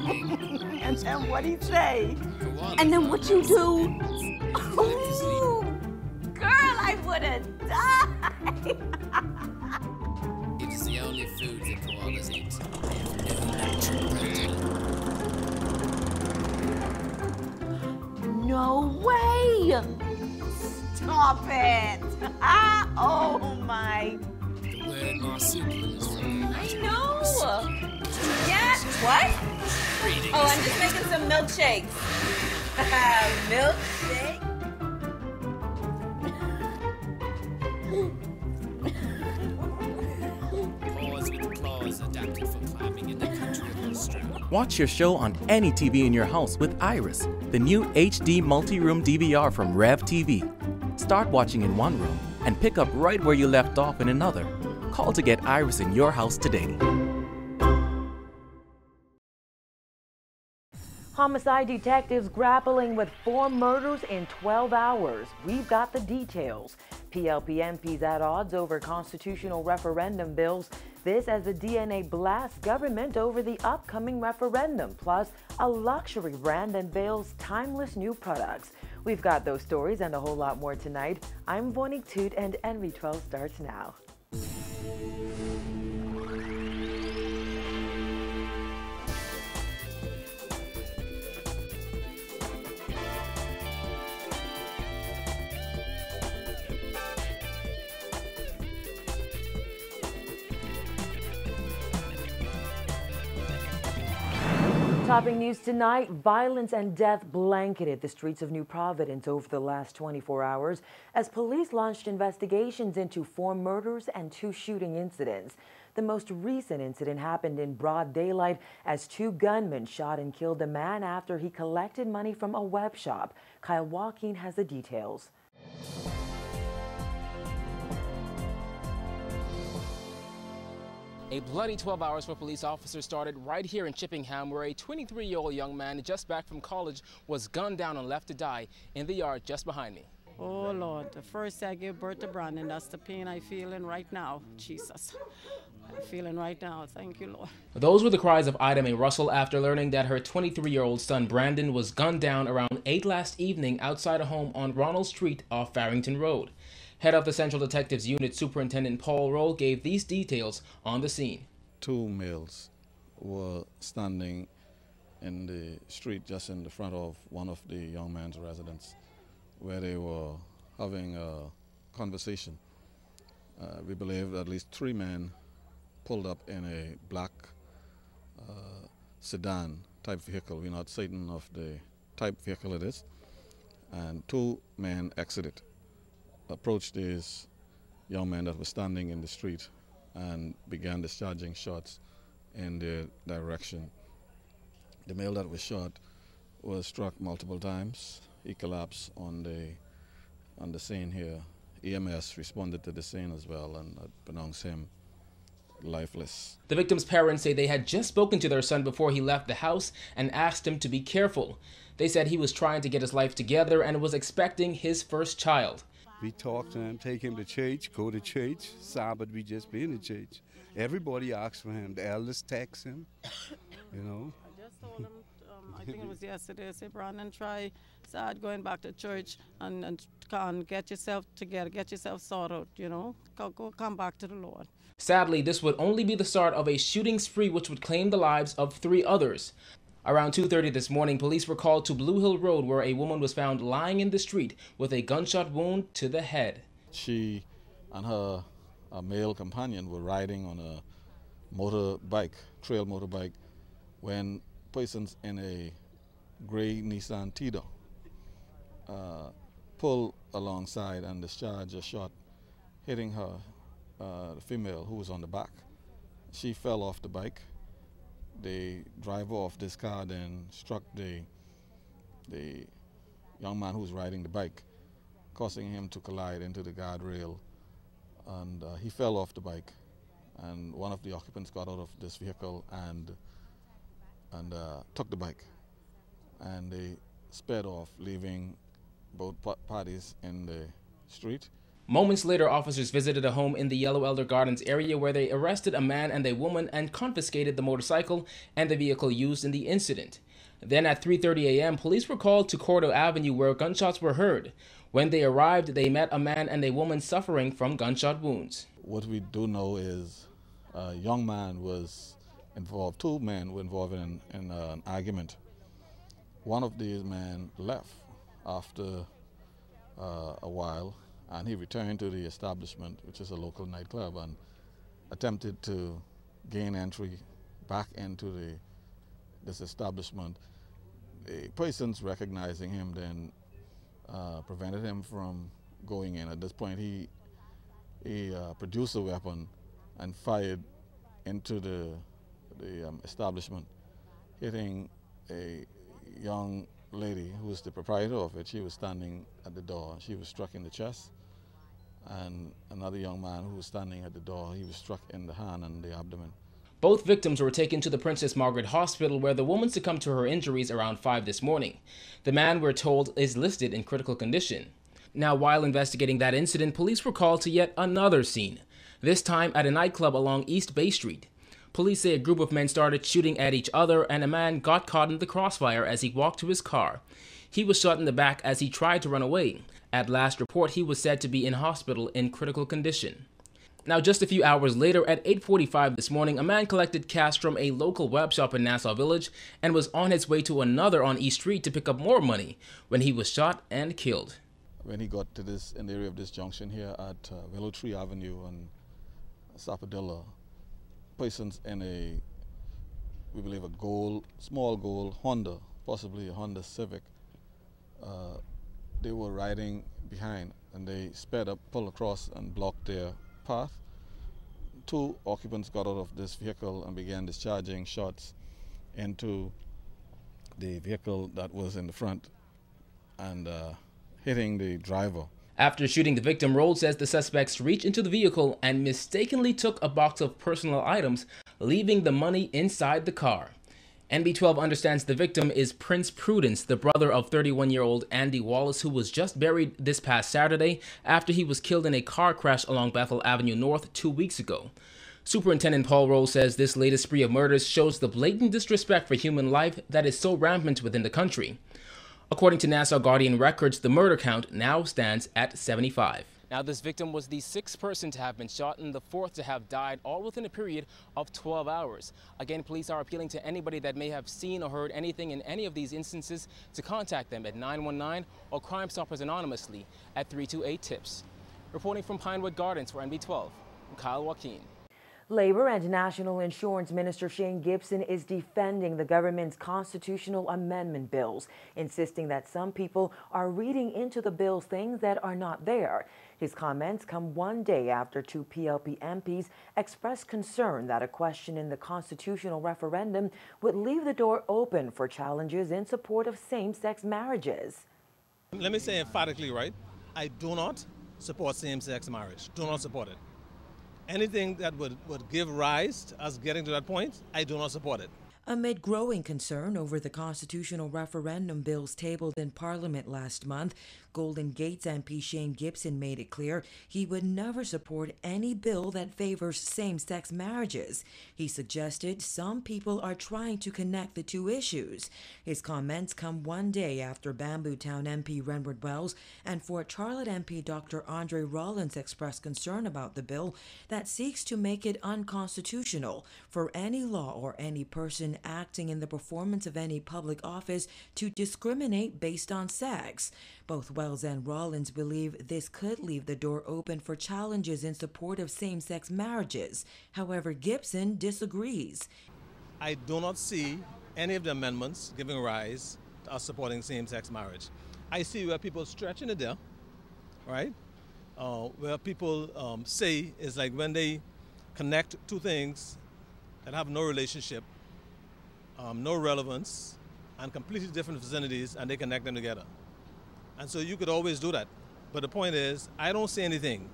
And then what'd he say? And then what you do? Ooh, girl, I would have died. It is the only food that koalas eat. They have no natural protein. No way! Stop it! Oh my! The word marsupial is from the I know. Yeah. What? Oh, I'm just making some milkshakes. Milkshake. paws with claws adapted for climbing in the country of Australia. Watch your show on any TV in your house with Iris, the new HD multi-room DVR from Rev TV. Start watching in one room and pick up right where you left off in another. Call to get Iris in your house today. Homicide detectives grappling with 4 murders in 12 hours. We've got the details. PLP MPs at odds over constitutional referendum bills. This as the DNA blasts government over the upcoming referendum. Plus, a luxury brand unveils timeless new products. We've got those stories and a whole lot more tonight. I'm Vonique Toot and NV12 starts now. Topping news tonight, violence and death blanketed the streets of New Providence over the last 24 hours as police launched investigations into 4 murders and 2 shooting incidents. The most recent incident happened in broad daylight as 2 gunmen shot and killed a man after he collected money from a web shop. Kyle Joaquin has the details. A bloody 12 hours for police officers started right here in Chippenham, where a 23-year-old young man just back from college was gunned down and left to die in the yard just behind me. Oh, Lord, the first I gave birth to Brandon, that's the pain I'm feeling right now. Jesus, I'm feeling right now. Thank you, Lord. Those were the cries of Ida Mae Russell after learning that her 23-year-old son Brandon was gunned down around 8 last evening outside a home on Ronald Street off Farrington Road. Head of the Central Detectives Unit, Superintendent Paul Roll, gave these details on the scene. 2 males were standing in the street just in the front of one of the young man's residence where they were having a conversation. We believe at least 3 men pulled up in a black sedan type vehicle. We're not certain of the type vehicle it is. And 2 men exited, approached these young men that were standing in the street and began discharging shots in their direction. The male that was shot was struck multiple times. He collapsed on the scene here. EMS responded to the scene as well and pronounced him lifeless. The victim's parents say they had just spoken to their son before he left the house and asked him to be careful. They said he was trying to get his life together and was expecting his first child. We talk to him, take him to church, go to church. Sabbath, we just be in the church. Everybody asks for him. The elders text him, you know. I just told him, I think it was yesterday, I said, Brandon, start going back to church and get yourself together, get yourself sorted out, you know. Come back to the Lord. Sadly, this would only be the start of a shooting spree which would claim the lives of 3 others. Around 2:30 this morning, police were called to Blue Hill Road where a woman was found lying in the street with a gunshot wound to the head. She and her male companion were riding on a motorbike, trail motorbike, when persons in a gray Nissan Tido pulled alongside and discharged a shot, hitting her, the female who was on the back. She fell off the bike. The driver of this car then struck the young man who was riding the bike, causing him to collide into the guardrail, and he fell off the bike. And one of the occupants got out of this vehicle and took the bike, and they sped off, leaving both parties in the street. Moments later, officers visited a home in the Yellow Elder Gardens area where they arrested a man and a woman and confiscated the motorcycle and the vehicle used in the incident. Then at 3:30 a.m., police were called to Cordo Avenue where gunshots were heard. When they arrived, they met a man and a woman suffering from gunshot wounds. What we do know is a young man was involved, two men were involved in an argument. One of these men left after a while, and he returned to the establishment, which is a local nightclub, and attempted to gain entry back into this establishment. The persons recognizing him then prevented him from going in. At this point, he produced a weapon and fired into the establishment, hitting a young lady who was the proprietor of it. She was standing at the door. She was struck in the chest. And another young man who was standing at the door, he was struck in the hand and the abdomen. Both victims were taken to the Princess Margaret Hospital where the woman succumbed to her injuries around 5 this morning. The man, we're told, is listed in critical condition. Now, while investigating that incident, police were called to yet another scene, this time at a nightclub along East Bay Street. Police say a group of men started shooting at each other and a man got caught in the crossfire as he walked to his car. He was shot in the back as he tried to run away. At last report, he was said to be in hospital in critical condition. Now, just a few hours later, at 8:45 this morning, a man collected cash from a local web shop in Nassau Village and was on his way to another on East Street to pick up more money when he was shot and killed. When he got to in the area of this junction here at Willow Tree Avenue and Sapodilla, persons in we believe a small gold Honda, possibly a Honda Civic, they were riding behind and they sped up, pulled across and blocked their path. Two occupants got out of this vehicle and began discharging shots into the vehicle that was in the front and hitting the driver. After shooting the victim, Rhodes says the suspects reached into the vehicle and mistakenly took a box of personal items, leaving the money inside the car. NB12 understands the victim is Prince Prudence, the brother of 31-year-old Andy Wallace, who was just buried this past Saturday after he was killed in a car crash along Bethel Avenue North 2 weeks ago. Superintendent Paul Rose says this latest spree of murders shows the blatant disrespect for human life that is so rampant within the country. According to Nassau Guardian records, the murder count now stands at 75. Now, this victim was the 6th person to have been shot and the 4th to have died, all within a period of 12 hours. Again, police are appealing to anybody that may have seen or heard anything in any of these instances to contact them at 919 or Crime Stoppers anonymously at 328-TIPS. Reporting from Pinewood Gardens for NB12, I'm Kyle Joaquin. Labor and National Insurance Minister Shane Gibson is defending the government's constitutional amendment bills, insisting that some people are reading into the bills things that are not there. His comments come one day after 2 PLP MPs expressed concern that a question in the constitutional referendum would leave the door open for challenges in support of same-sex marriages. Let me say emphatically, right? I do not support same-sex marriage. Do not support it. Anything that would give rise to us getting to that point, I do not support it. Amid growing concern over the constitutional referendum bills tabled in Parliament last month, Golden Gates MP Shane Gibson made it clear he would never support any bill that favors same-sex marriages. He suggested some people are trying to connect the two issues. His comments come one day after Bamboo Town MP Renward Wells and Fort Charlotte MP Dr. Andre Rollins expressed concern about the bill that seeks to make it unconstitutional for any law or any person acting in the performance of any public office to discriminate based on sex. Both Wells and Rollins believe this could leave the door open for challenges in support of same-sex marriages. However, Gibson disagrees. I do not see any of the amendments giving rise to us supporting same-sex marriage. I see where people stretching it there, right? Where people say is like when they connect two things that have no relationship, no relevance, and completely different vicinities, and they connect them together. And so you could always do that. But the point is, I don't see anything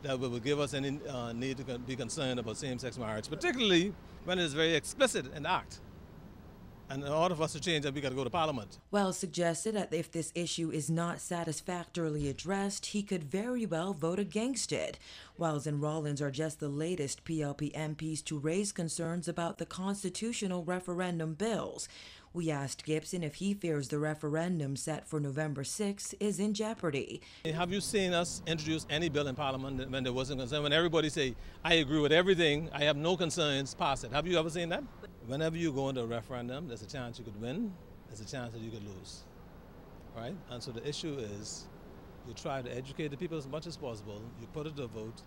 that will give us any need to be concerned about same-sex marriage, particularly when it is very explicit in the act. And in order for us to change that, we got to go to Parliament. Wells suggested that if this issue is not satisfactorily addressed, he could very well vote against it. Wells and Rollins are just the latest PLP MPs to raise concerns about the constitutional referendum bills. We asked Gibson if he fears the referendum set for November 6 is in jeopardy. Have you seen us introduce any bill in Parliament when there wasn't concern? When everybody say, I agree with everything, I have no concerns, pass it. Have you ever seen that? Whenever you go into a referendum, there's a chance you could win, there's a chance that you could lose, right? And so the issue is you try to educate the people as much as possible, you put it to a vote,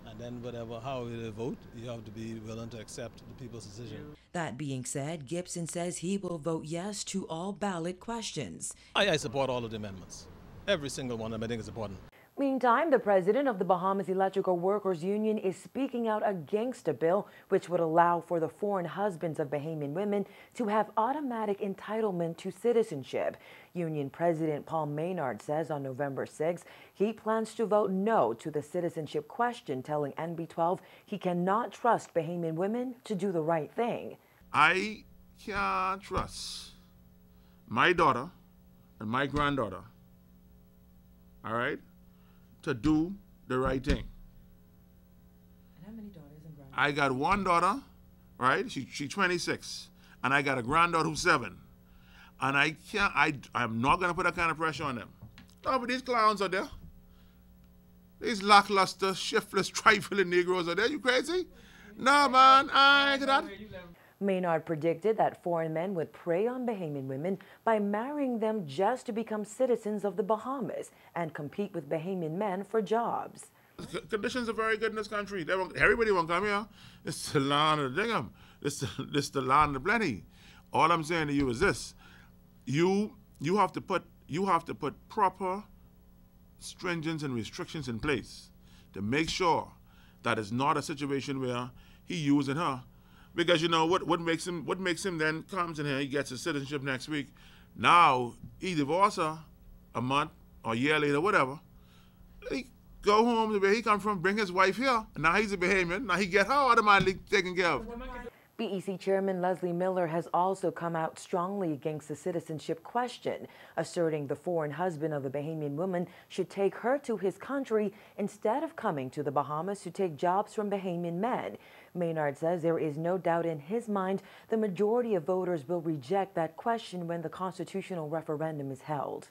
and then however they vote, you have to be willing to accept the people's decision. That being said, Gibson says he will vote yes to all ballot questions. I support all of the amendments. Every single one of them I think is important. Meantime, the president of the Bahamas Electrical Workers Union is speaking out against a bill which would allow for the foreign husbands of Bahamian women to have automatic entitlement to citizenship. Union President Paul Maynard says on November 6 he plans to vote no to the citizenship question, telling NB12 he cannot trust Bahamian women to do the right thing. I can't trust my daughter and my granddaughter, all right, to do the right thing. And how many daughters and granddaughters? I got one daughter, right? She's 26, and I got a granddaughter who's 7. And I'm not gonna put that kind of pressure on them. No, but these clowns are there. These lackluster, shiftless, trifling Negroes are there. You crazy? No, man, I ain't that. Maynard predicted that foreign men would prey on Bahamian women by marrying them just to become citizens of the Bahamas and compete with Bahamian men for jobs. Conditions are very good in this country. Everybody won't come here. It's the land of the dingham. It's the land of plenty. All I'm saying to you is this: you have to put proper stringence and restrictions in place to make sure that it's not a situation where he using her. Because you know what makes him then comes in here, he gets his citizenship next week. Now he divorce her a month or a year later, whatever. He go home to where he come from, bring his wife here. And now he's a Bahamian. Now he get her automatically taken care of. BEC Chairman Leslie Miller has also come out strongly against the citizenship question, asserting the foreign husband of a Bahamian woman should take her to his country instead of coming to the Bahamas to take jobs from Bahamian men. Maynard says there is no doubt in his mind the majority of voters will reject that question when the constitutional referendum is held.